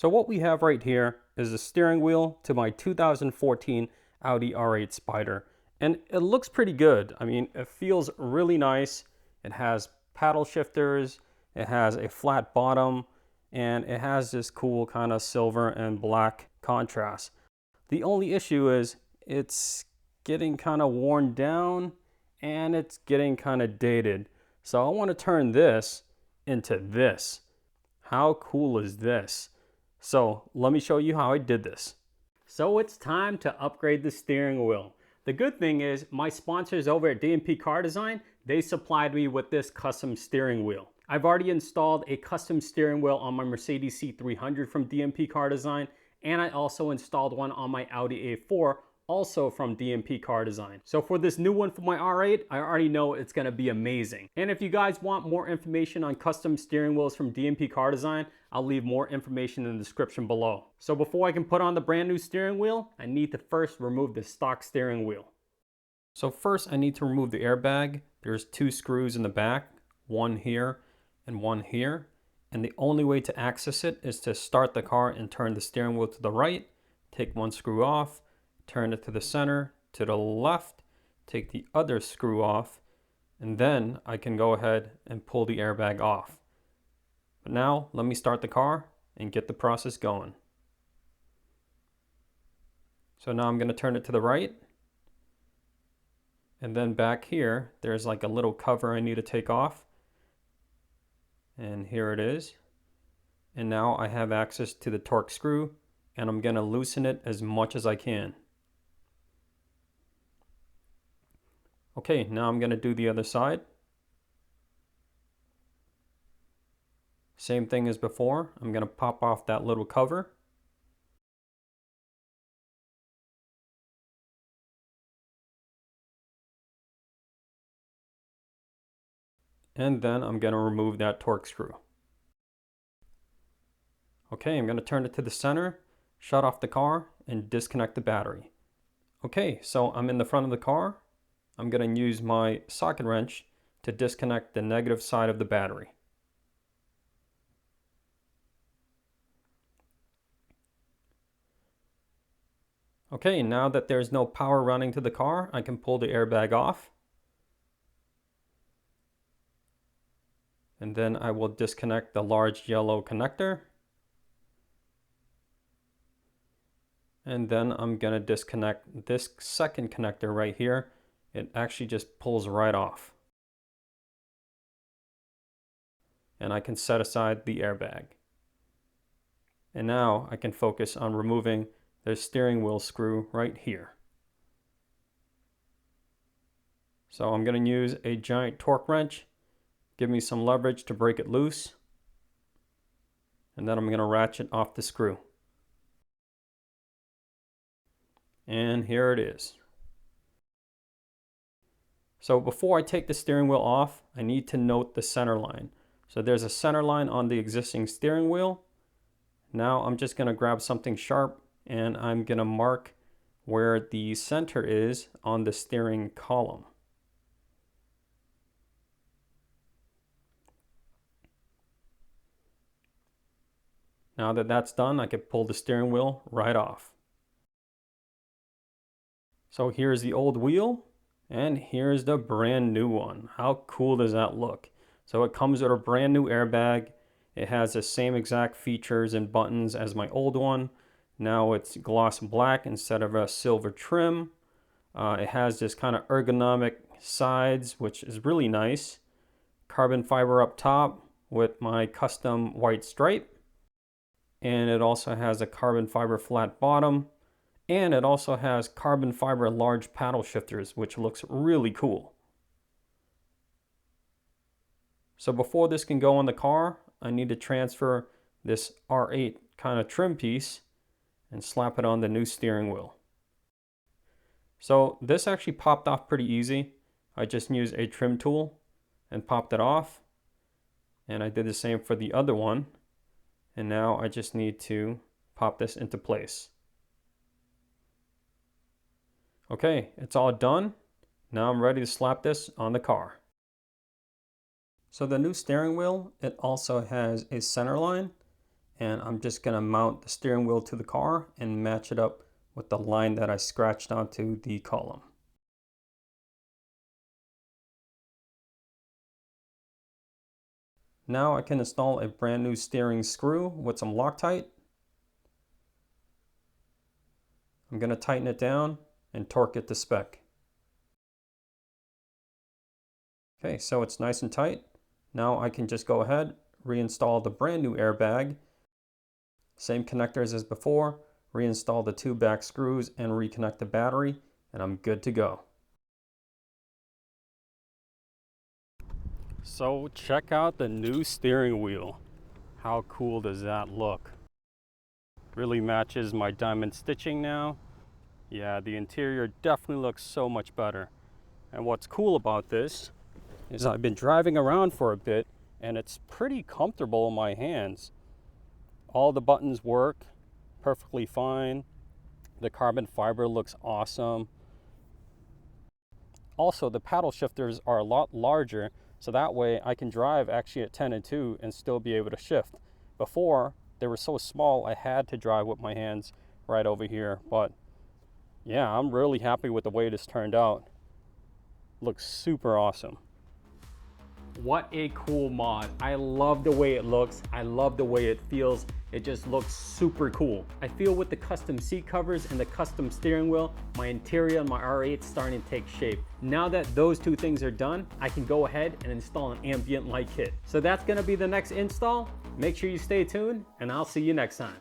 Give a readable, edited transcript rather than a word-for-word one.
So what we have right here is the steering wheel to my 2014 Audi R8 Spyder. And it looks pretty good. I mean, it feels really nice. It has paddle shifters, it has a flat bottom, and it has this cool kind of silver and black contrast. The only issue is it's getting kind of worn down and it's getting kind of dated. So I want to turn this into this. How cool is this? So let me show you how I did this. So it's time to upgrade the steering wheel. The good thing is my sponsors over at DMP Car Design, they supplied me with this custom steering wheel. I've already installed a custom steering wheel on my Mercedes C300 from DMP Car Design, and I also installed one on my Audi A4, also from DMP Car Design. So for this new one for my R8, I already know it's gonna be amazing. And if you guys want more information on custom steering wheels from DMP Car Design, I'll leave more information in the description below. So before I can put on the brand new steering wheel, I need to first remove the stock steering wheel. So first I need to remove the airbag. There's 2 screws in the back, one here and one here. And the only way to access it is to start the car and turn the steering wheel to the right, take one screw off, turn it to the center, to the left, take the other screw off, and then I can go ahead and pull the airbag off. But now let me start the car and get the process going. So now I'm going to turn it to the right, and then back here there's like a little cover I need to take off, and here it is. And now I have access to the torque screw, and I'm going to loosen it as much as I can. Okay, now I'm going to do the other side. Same thing as before. I'm going to pop off that little cover. And then I'm going to remove that torque screw. Okay, I'm going to turn it to the center, shut off the car, and disconnect the battery. Okay, so I'm in the front of the car. I'm going to use my socket wrench to disconnect the negative side of the battery. Okay, now that there's no power running to the car, I can pull the airbag off. And then I will disconnect the large yellow connector. And then I'm going to disconnect this second connector right here. It actually just pulls right off. And I can set aside the airbag. And now I can focus on removing the steering wheel screw right here. So I'm going to use a giant torque wrench. Give me some leverage to break it loose. And then I'm going to ratchet off the screw. And here it is. So before I take the steering wheel off, I need to note the center line. So there's a center line on the existing steering wheel. Now I'm just going to grab something sharp and I'm going to mark where the center is on the steering column. Now that that's done, I can pull the steering wheel right off. So here's the old wheel. And here's the brand new one. How cool does that look? So it comes with a brand new airbag. It has the same exact features and buttons as my old one. Now it's gloss black instead of a silver trim. It has this kind of ergonomic sides, which is really nice. Carbon fiber up top with my custom white stripe. And it also has a carbon fiber flat bottom. And it also has carbon fiber large paddle shifters, which looks really cool. So before this can go on the car, I need to transfer this R8 kind of trim piece and slap it on the new steering wheel. So this actually popped off pretty easy. I just used a trim tool and popped it off. And I did the same for the other one. And now I just need to pop this into place. Okay, it's all done. Now I'm ready to slap this on the car. So the new steering wheel, it also has a center line And I'm just gonna mount the steering wheel to the car and match it up with the line that I scratched onto the column. Now I can install a brand new steering screw with some Loctite. I'm gonna tighten it down and torque it to spec. Okay, so it's nice and tight. Now I can just go ahead, reinstall the brand new airbag. Same connectors as before, reinstall the 2 back screws and reconnect the battery, and I'm good to go. So check out the new steering wheel. How cool does that look? Really matches my diamond stitching now. Yeah, the interior definitely looks so much better. And what's cool about this is I've been driving around for a bit and it's pretty comfortable in my hands. All the buttons work perfectly fine. The carbon fiber looks awesome. Also, the paddle shifters are a lot larger, so that way I can drive actually at 10 and 2 and still be able to shift. Before, they were so small I had to drive with my hands right over here. But yeah, I'm really happy with the way this turned out. Looks super awesome. What a cool mod. I love the way it looks. I love the way it feels. It just looks super cool. I feel with the custom seat covers and the custom steering wheel, my interior on my R8 is starting to take shape. Now that those two things are done, I can go ahead and install an ambient light kit. So that's gonna be the next install. Make sure you stay tuned and I'll see you next time.